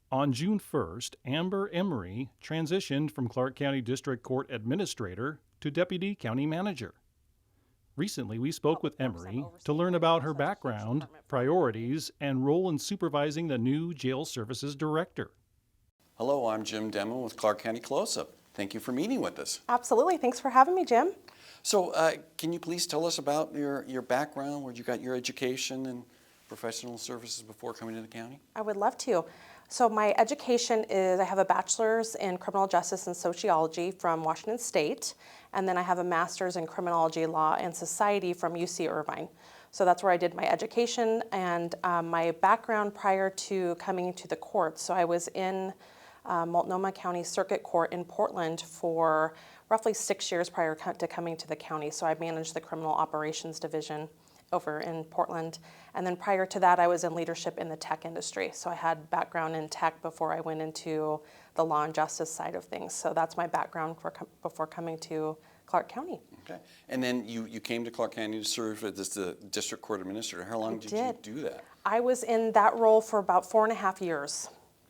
On June 1st, Amber Emery transitioned from Clark County District Court Administrator to Deputy County Manager. Recently, we spoke with Emery to learn about her background, priorities, and role in supervising the new Jail Services Director. Hello, I'm Jim Demon with Clark County Close-Up. Thank you for meeting with us. Absolutely. Thanks for having me, Jim. So can you please tell us about your background, where you got your education and professional services before coming to the county? I would love to. So my education is, I have a bachelor's in criminal justice and sociology from Washington State, and then I have a master's in criminology, law, and society from UC Irvine. So that's where I did my education and my background prior to coming to the court. So I was in Multnomah County Circuit Court in Portland for roughly 6 years prior to coming to the county. So I managed the criminal operations division over in Portland. And then prior to that, I was in leadership in the tech industry. So I had background in tech before I went into the law and justice side of things. So that's my background before coming to Clark County. Okay. And then you came to Clark County to serve as the district court administrator. How long did you do that? I was in that role for about 4.5 years.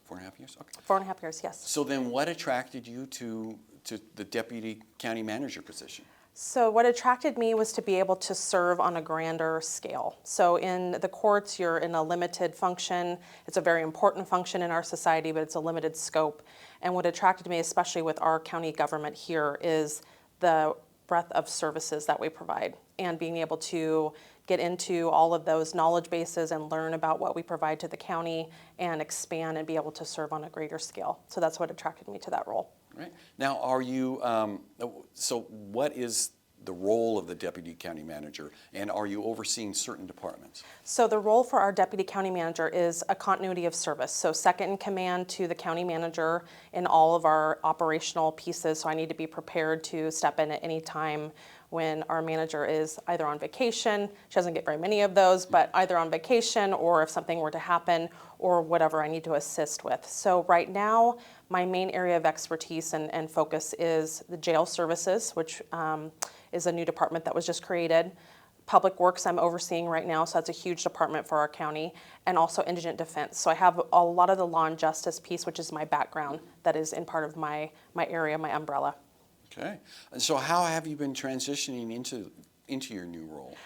4.5 years? Okay. 4.5 years, yes. So then what attracted you to the deputy county manager position? So what attracted me was to be able to serve on a grander scale. So in the courts, you're in a limited function. It's a very important function in our society, but it's a limited scope. And what attracted me, especially with our county government here, is the breadth of services that we provide and being able to get into all of those knowledge bases and learn about what we provide to the county and expand and be able to serve on a greater scale. So that's what attracted me to that role. Right. Now, are you, so what is the role of the deputy county manager, and are you overseeing certain departments? So the role for our deputy county manager is a continuity of service. So second in command to the county manager in all of our operational pieces. So I need to be prepared to step in at any time when our manager is either on vacation, she doesn't get very many of those, but either on vacation or if something were to happen or whatever I need to assist with. So right now, my main area of expertise and focus is the jail services, which is a new department that was just created. Public Works I'm overseeing right now, so that's a huge department for our county, and also indigent defense. So I have a lot of the law and justice piece, which is my background, that is in part of my area, my umbrella. Okay. And so how have you been transitioning into your new role?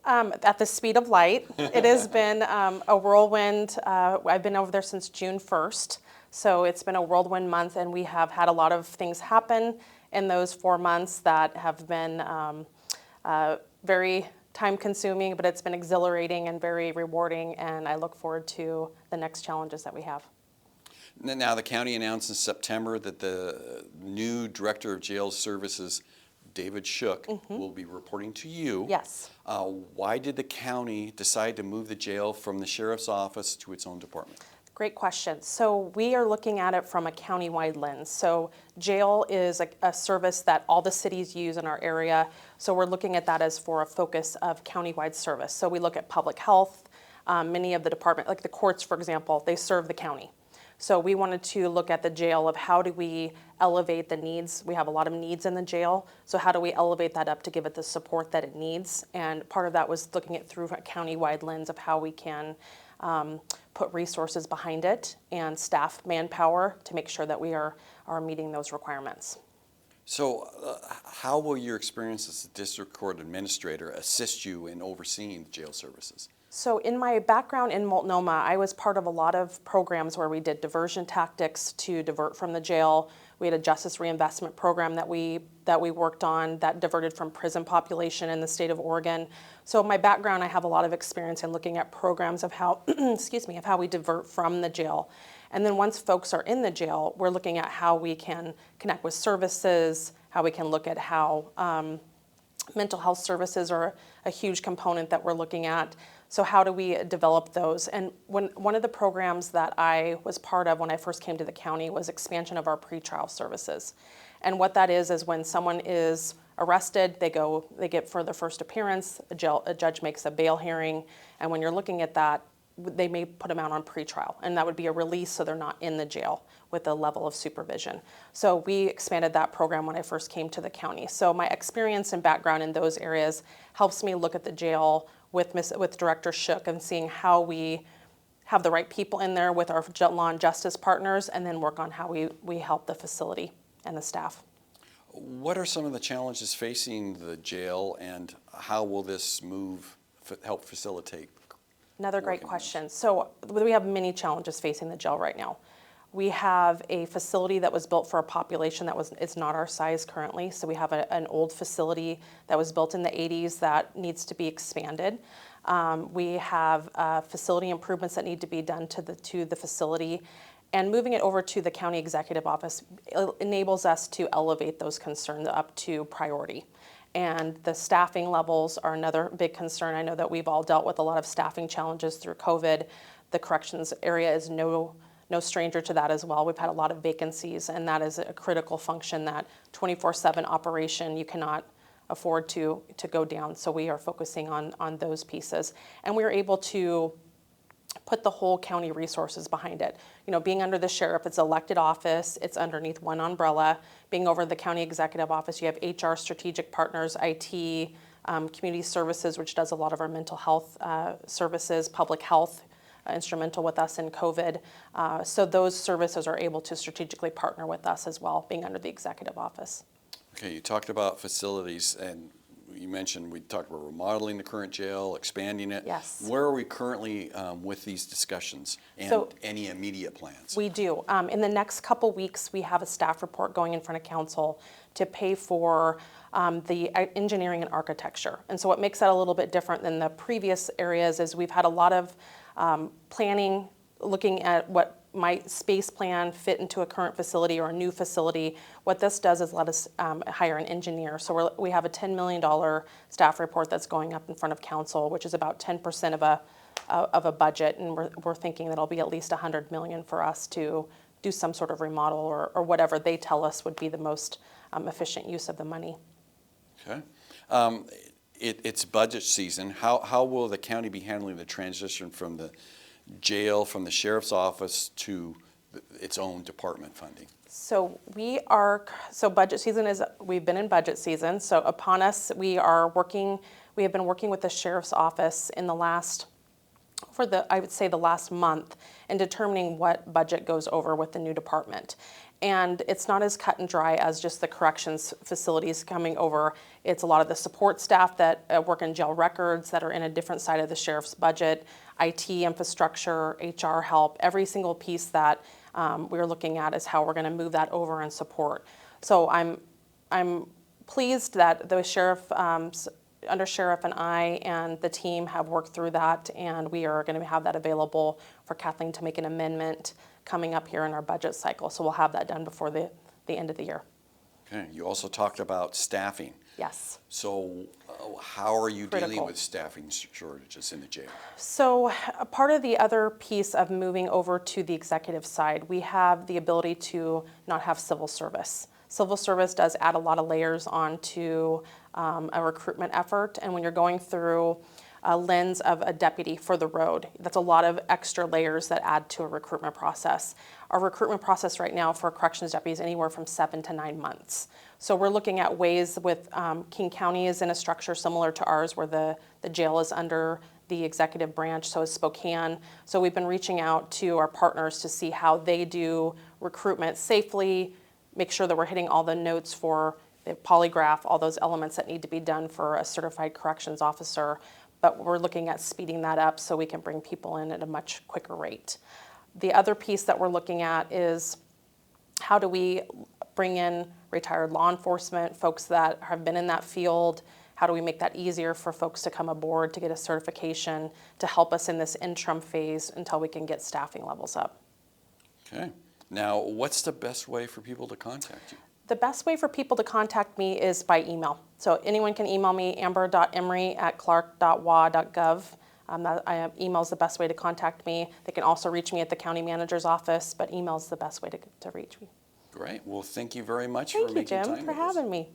At the speed of light. It has been a whirlwind. I've been over there since June 1st, so it's been a whirlwind month, and we have had a lot of things happen in those 4 months that have been very time-consuming, but it's been exhilarating and very rewarding, and I look forward to the next challenges that we have. Now, the county announced in September that the new Director of Jail Services, David Shook, will be reporting to you. Yes. Why did the county decide to move the jail from the sheriff's office to its own department? Great question. So we are looking at it from a county-wide lens. So jail is a service that all the cities use in our area. So we're looking at that as for a focus of county-wide service. So we look at public health. Many of the department, like the courts, for example, they serve the county. So we wanted to look at the jail of how do we elevate the needs. We have a lot of needs in the jail. So how do we elevate that up to give it the support that it needs? And part of that was looking at through a county-wide lens of how we can put resources behind it and staff manpower to make sure that we are meeting those requirements. So how will your experience as a district court administrator assist you in overseeing the jail services? So in my background in Multnomah, I was part of a lot of programs where we did diversion tactics to divert from the jail. We had a justice reinvestment program that we worked on that diverted from prison population in the state of Oregon. So my background, I have a lot of experience in looking at programs of how, excuse me, of how we divert from the jail. And then once folks are in the jail, we're looking at how we can connect with services, how we can look at how mental health services are a huge component that we're looking at. So how do we develop those? And one of the programs that I was part of when I first came to the county was expansion of our pretrial services. And what that is when someone is arrested, they get for their first appearance, a judge makes a bail hearing, and when you're looking at that, they may put them out on pretrial, and that would be a release so they're not in the jail with a level of supervision. So we expanded that program when I first came to the county. So my experience and background in those areas helps me look at the jail with Director Shook and seeing how have the right people in there with our law and justice partners, and then work on how we help the facility and the staff. What are some of the challenges facing the jail, and how will this move help facilitate? Another great working question. So we have many challenges facing the jail right now. We have a facility that was built for a population it's not our size currently. So we have an old facility that was built in the 80s that needs to be expanded. We have facility improvements that need to be done to the facility. And moving it over to the county executive office enables us to elevate those concerns up to priority. And the staffing levels are another big concern. I know that we've all dealt with a lot of staffing challenges through COVID. The corrections area is no stranger to that as well. We've had a lot of vacancies, and that is a critical function, that 24/7 operation you cannot afford to go down. So we are focusing on those pieces. And we are able to put the whole county resources behind it. You know, being under the sheriff, it's elected office, it's underneath one umbrella. Being over the county executive office, you have HR, strategic partners, IT, community services, which does a lot of our mental health services, public health, instrumental with us in COVID. So those services are able to strategically partner with us as well, being under the executive office. Okay, you talked about facilities, and you mentioned we talked about remodeling the current jail, expanding it. Yes. Where are we currently with these discussions, and So any immediate plans? We do. In the next couple weeks, we have a staff report going in front of council to pay for the engineering and architecture. And so what makes that a little bit different than the previous areas is we've had a lot of planning, looking at what might space plan fit into a current facility or a new facility. What this does is let us hire an engineer. So we have a $10 million staff report that's going up in front of council, which is about 10% of a budget, and we're thinking that it'll be at least $100 million for us to do some sort of remodel or whatever they tell us would be the most efficient use of the money. Okay. It's budget season. How will the county be handling the transition from the jail, from the sheriff's office to its own department funding? So budget season we've been in budget season. So upon us, we have been working with the sheriff's office I would say the last month, in determining what budget goes over with the new department. And it's not as cut and dry as just the corrections facilities coming over. It's a lot of the support staff that work in jail records that are in a different side of the sheriff's budget, IT infrastructure, HR help, every single piece that we're looking at is how we're going to move that over and support. So I'm pleased that the sheriff, under sheriff and I and the team have worked through that, and we are going to have that available for Kathleen to make an amendment coming up here in our budget cycle. So we'll have that done before the end of the year. Okay. You also talked about staffing. Yes. So how are you dealing Critical. with staffing shortages in the jail? So a part of the other piece of moving over to the executive side, we have the ability to not have civil service. Civil service does add a lot of layers onto a recruitment effort, and when you're going through a lens of a deputy for the road, that's a lot of extra layers that add to a recruitment process. Our recruitment process right now for corrections deputies is anywhere from 7 to 9 months. So we're looking at ways with King County is in a structure similar to ours, where the jail is under the executive branch, so is Spokane. So we've been reaching out to our partners to see how they do recruitment safely, make sure that we're hitting all the notes for the polygraph, all those elements that need to be done for a certified corrections officer. But we're looking at speeding that up so we can bring people in at a much quicker rate. The other piece that we're looking at is how do we bring in retired law enforcement, folks that have been in that field. How do we make that easier for folks to come aboard to get a certification to help us in this interim phase until we can get staffing levels up? Okay. Now, what's the best way for people to contact you? The best way for people to contact me is by email. So anyone can email me, amber.emery@clark.wa.gov. Email is the best way to contact me. They can also reach me at the county manager's office, but email is the best way to reach me. Great. Well, thank you very much for Thank you, making time Jim, with for us. having me.